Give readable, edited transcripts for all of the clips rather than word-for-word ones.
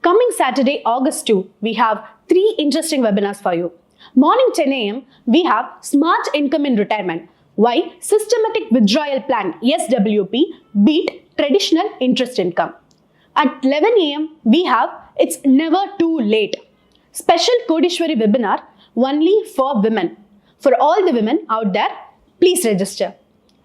Coming Saturday, August 2, we have 3 interesting webinars for you. Morning 10 a.m., we have Smart Income in Retirement. Why Systematic Withdrawal Plan SWP beat traditional interest income. At 11 a.m., we have It's Never Too Late. Special Kodishwari webinar only for women. For all the women out there, please register.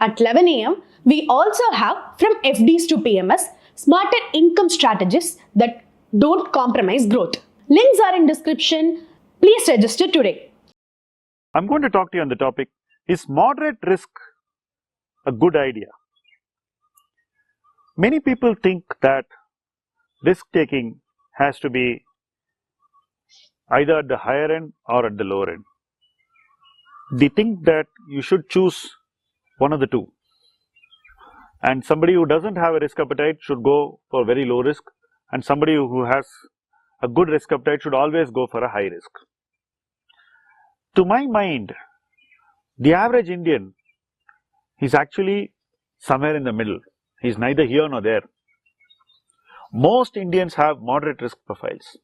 At 11 a.m., we also have From FDs to PMS, Smarter Income Strategies that don't compromise growth. Links are in description. Please register today. I'm going to talk to you on the topic, is moderate risk a good idea? Many people think that risk taking has to be either at the higher end or at the lower end. They think that you should choose one of the two. And somebody who doesn't have a risk appetite should go for very low risk, and somebody who has a good risk appetite should always go for a high risk. To my mind, the average Indian is actually somewhere in the middle. He is neither here nor there. Most Indians have moderate risk profiles,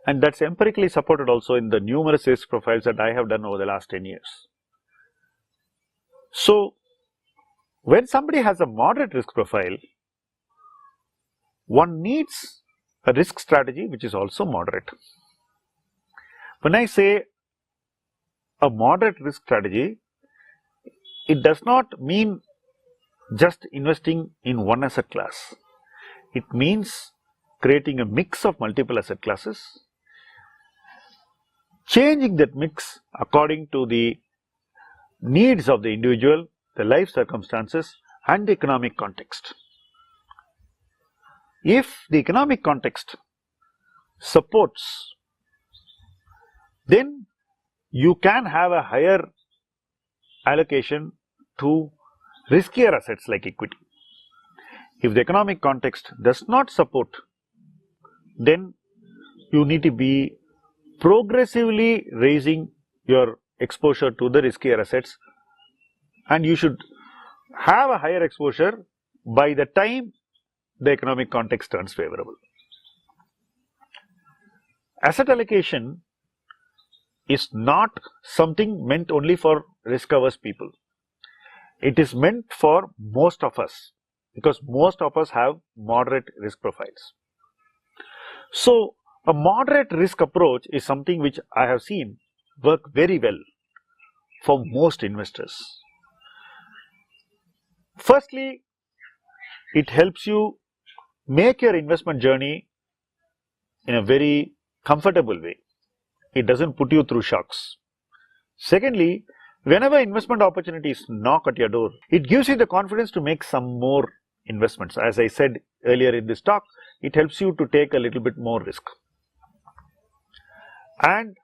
and that's empirically supported also in the numerous risk profiles that I have done over the last 10 years. So, when somebody has a moderate risk profile, one needs a risk strategy which is also moderate. When I say a moderate risk strategy, it does not mean just investing in one asset class. It means creating a mix of multiple asset classes, changing that mix according to the needs of the individual, the life circumstances, and the economic context. If the economic context supports, then you can have a higher allocation to riskier assets like equity. If the economic context does not support, then you need to be progressively raising your exposure to the riskier assets, and you should have a higher exposure by the time the economic context turns favorable. Asset allocation is not something meant only for risk-averse people. It is meant for most of us, because most of us have moderate risk profiles. So, a moderate risk approach is something which I have seen work very well for most investors. Firstly, it helps you make your investment journey in a very comfortable way. It doesn't put you through shocks. Secondly, whenever investment opportunities knock at your door, it gives you the confidence to make some more investments. As I said earlier in this talk, it helps you to take a little bit more risk. And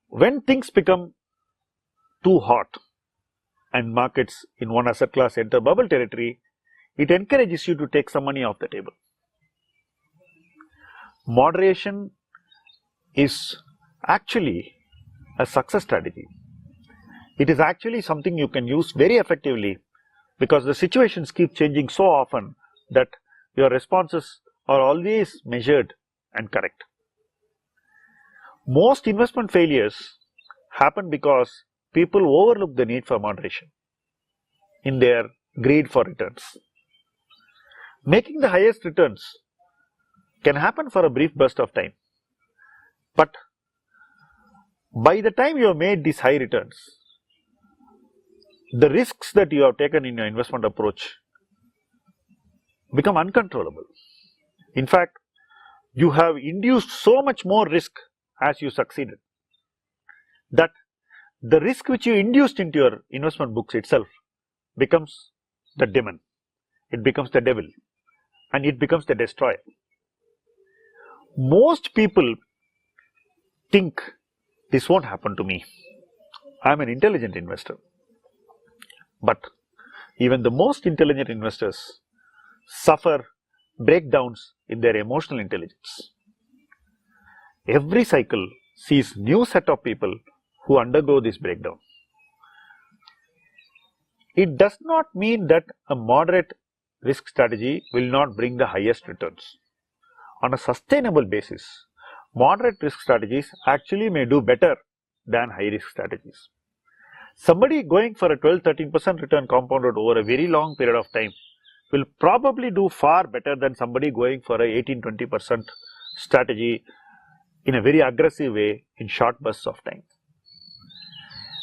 when things become too hot and markets in one asset class enter bubble territory, it encourages you to take some money off the table. Moderation is actually a success strategy. It is actually something you can use very effectively, because the situations keep changing so often that your responses are always measured and correct. Most investment failures happen because people overlook the need for moderation in their greed for returns. Making the highest returns can happen for a brief burst of time, but by the time you have made these high returns, the risks that you have taken in your investment approach become uncontrollable. In fact, you have induced so much more risk as you succeeded, that the risk which you induced into your investment books itself becomes the demon, it becomes the devil, and it becomes the destroyer. Most people think this won't happen to me. I am an intelligent investor. But even the most intelligent investors suffer breakdowns in their emotional intelligence. Every cycle sees new set of people who undergo this breakdown. It does not mean that a moderate risk strategy will not bring the highest returns. on a sustainable basis, moderate risk strategies actually may do better than high risk strategies. Somebody going for a 12-13% return compounded over a very long period of time will probably do far better than somebody going for a 18-20% strategy in a very aggressive way in short bursts of time.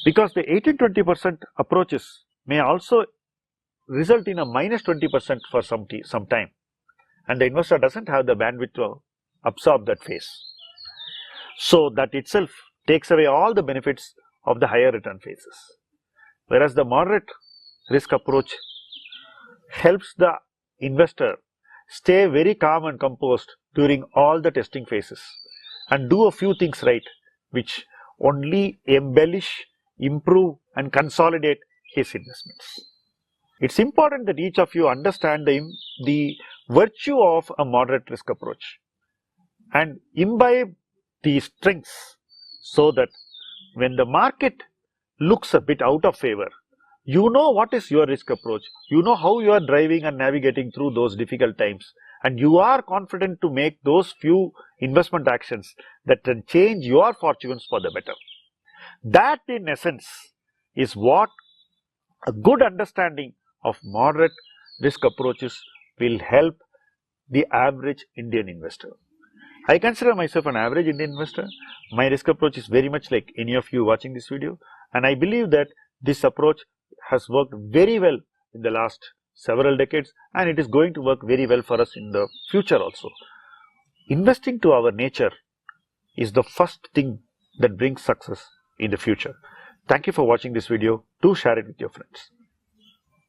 Because the 18-20% approaches may also result in a minus 20% for some time, and the investor doesn't have the bandwidth to absorb that phase. So that itself takes away all the benefits of the higher return phases. Whereas the moderate risk approach helps the investor stay very calm and composed during all the testing phases and do a few things right, which only embellish, improve and consolidate his investments. It's important that each of you understand the virtue of a moderate risk approach and imbibe these strengths so that when the market looks a bit out of favor, you know what is your risk approach, you know how you are driving and navigating through those difficult times, and you are confident to make those few investment actions that can change your fortunes for the better. That in essence is what a good understanding of moderate risk approaches will help the average Indian investor. I consider myself an average Indian investor. My risk approach is very much like any of you watching this video, and I believe that this approach has worked very well in the last several decades, and it is going to work very well for us in the future also. Investing to our nature is the first thing that brings success in the future. Thank you for watching this video. Do share it with your friends.